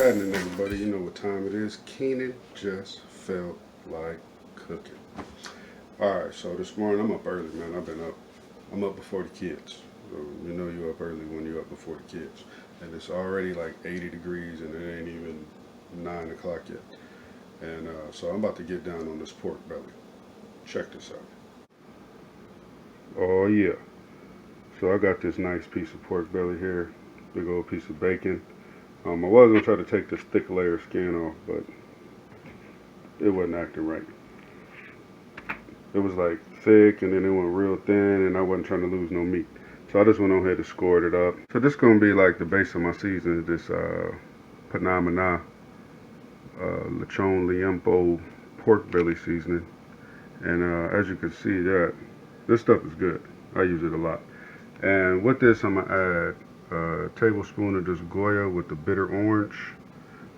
happening, everybody? You know what time it is. Keenan just felt like cooking. Alright, so this morning I'm up early, man. I'm up before the kids. So you know you're up early when you're up before the kids. And it's already like 80 degrees and it ain't even 9 o'clock yet. And so I'm about to get down on this pork belly. Check this out. Oh yeah. So I got this nice piece of pork belly here. Big old piece of bacon. I was going to try to take this thick layer of skin off, but it wasn't acting right. It was like thick and then it went real thin and I wasn't trying to lose no meat. So I just went on ahead and scored it up. So this is going to be like the base of my season, this Pamana, Lechon Liempo pork belly seasoning. And as you can see, this stuff is good. I use it a lot. And with this, I'm going to add a tablespoon of this Goya with the bitter orange,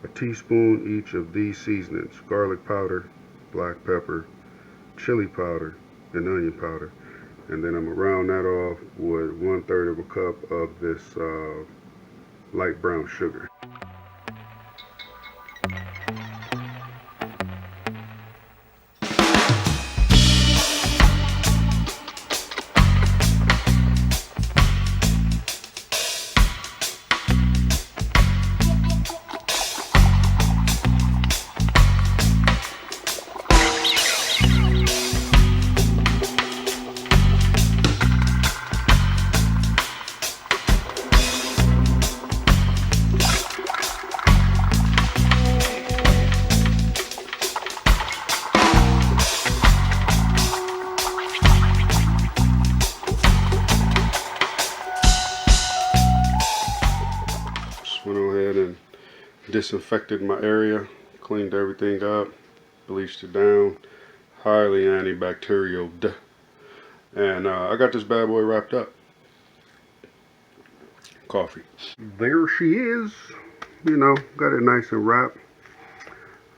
a teaspoon each of these seasonings: garlic powder, black pepper, chili powder, and onion powder. And then I'm going to round that off with 1/3 of a cup of this light brown sugar. Went on ahead and disinfected my area, cleaned everything up, bleached it down, highly antibacterial, and I got this bad boy wrapped up. Coffee. There she is. You know, got it nice and wrapped.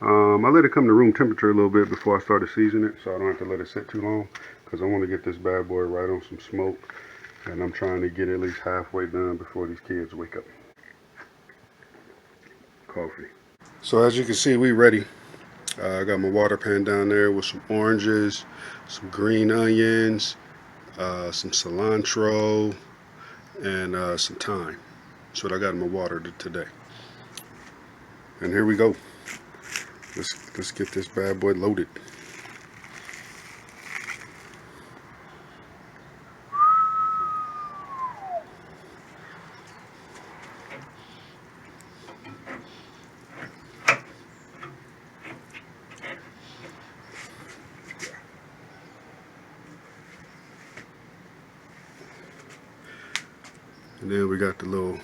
I let it come to room temperature a little bit before I started seasoning it, so I don't have to let it sit too long, because I want to get this bad boy right on some smoke, and I'm trying to get at least halfway done before these kids wake up. Coffee. So as you can see, we ready. I got my water pan down there with some oranges, some green onions, some cilantro, and some thyme. That's what I got in my water today. And here we go. Let's get this bad boy loaded. And then we got the little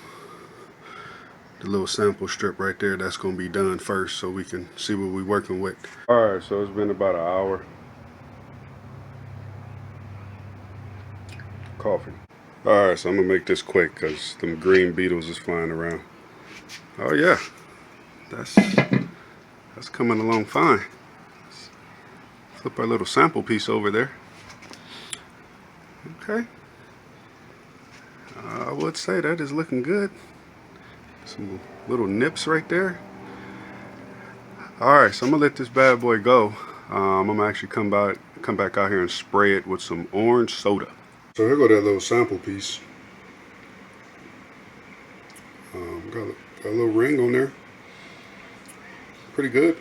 sample strip right there. That's going to be done first so we can see what we're working with. Alright, so it's been about an hour. Coffee. Alright, so I'm going to make this quick because them green beetles is flying around. Oh yeah, that's coming along fine. Let's flip our little sample piece over there. Okay. I would say that is looking good. Some little nips right there. Alright, so I'm gonna let this bad boy go. I'm gonna actually come back out here and spray it with some orange soda. So here go that little sample piece. Got a little ring on there. Pretty good.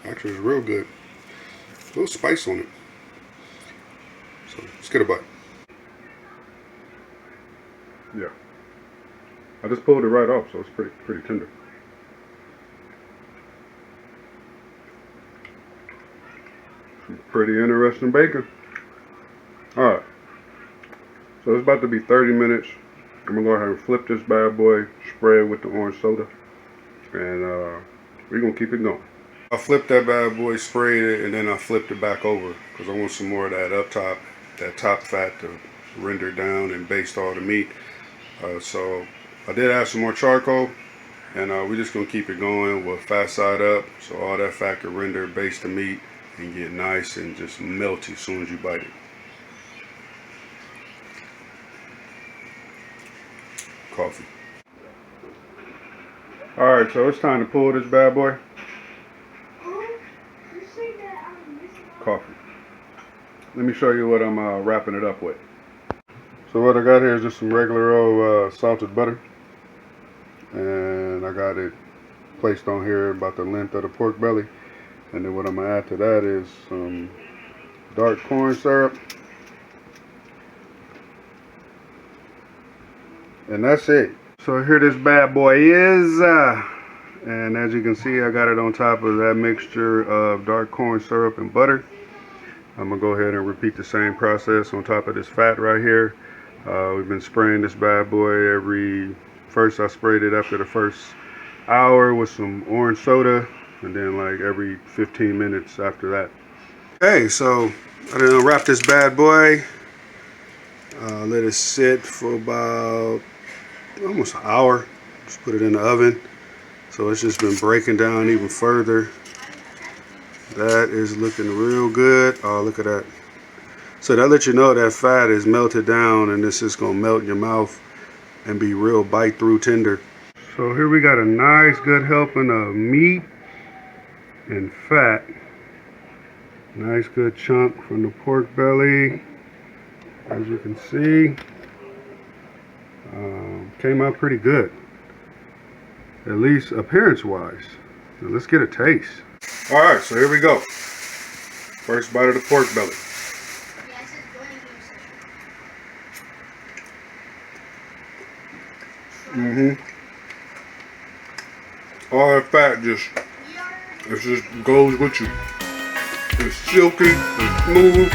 Actually, it's real good. A little spice on it. So let's get a bite. Yeah, I just pulled it right off, so it's pretty tender. Some pretty interesting bacon. Alright, so it's about to be 30 minutes. I'm gonna go ahead and flip this bad boy, spray it with the orange soda, and we're gonna keep it going. I flipped that bad boy, sprayed it, and then I flipped it back over because I want some more of that up top, that top fat to render down and baste all the meat. So I did add some more charcoal, and we're just gonna keep it going with fat side up, so all that fat can render, baste the meat, and get nice and just melty as soon as you bite it. Coffee. Alright, so it's time to pull this bad boy. Coffee. Let me show you what I'm wrapping it up with. So what I got here is just some regular old salted butter. And I got it placed on here about the length of the pork belly. And then what I'm going to add to that is some dark corn syrup. And that's it. So here this bad boy is. And as you can see, I got it on top of that mixture of dark corn syrup and butter. I'm going to go ahead and repeat the same process on top of this fat right here. We've been spraying this bad boy first I sprayed it after the first hour with some orange soda, and then like every 15 minutes after that. Okay, so I done wrap this bad boy. Let it sit for about almost an hour. Just put it in the oven. So it's just been breaking down even further. That is looking real good. Oh, look at that. So that lets you know that fat is melted down, and this is going to melt in your mouth and be real bite through tender. So here we got a nice good helping of meat and fat. Nice good chunk from the pork belly. As you can see, came out pretty good. At least appearance wise. Now let's get a taste. Alright, so here we go. First bite of the pork belly. All that fat just goes with you. It's silky, it's smooth,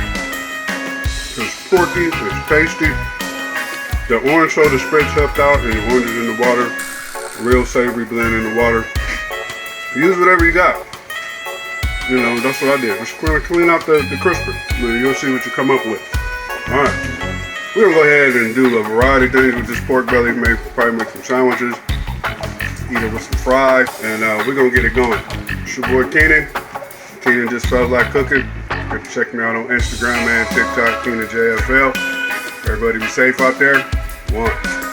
it's porky, it's tasty. The orange soda spritz helped out, and the oranges in the water. Real savory blend in the water. Use whatever you got. You know, that's what I did. Just clean out the crisper. You'll see what you come up with. Alright. We're going to go ahead and do a variety of things with this pork belly. Probably make some sandwiches. Eat it with some fries. And we're going to get it going. It's your boy Keenan. Keenan just felt like cooking. You can check me out on Instagram and TikTok, KeenanJFL. Everybody be safe out there. One.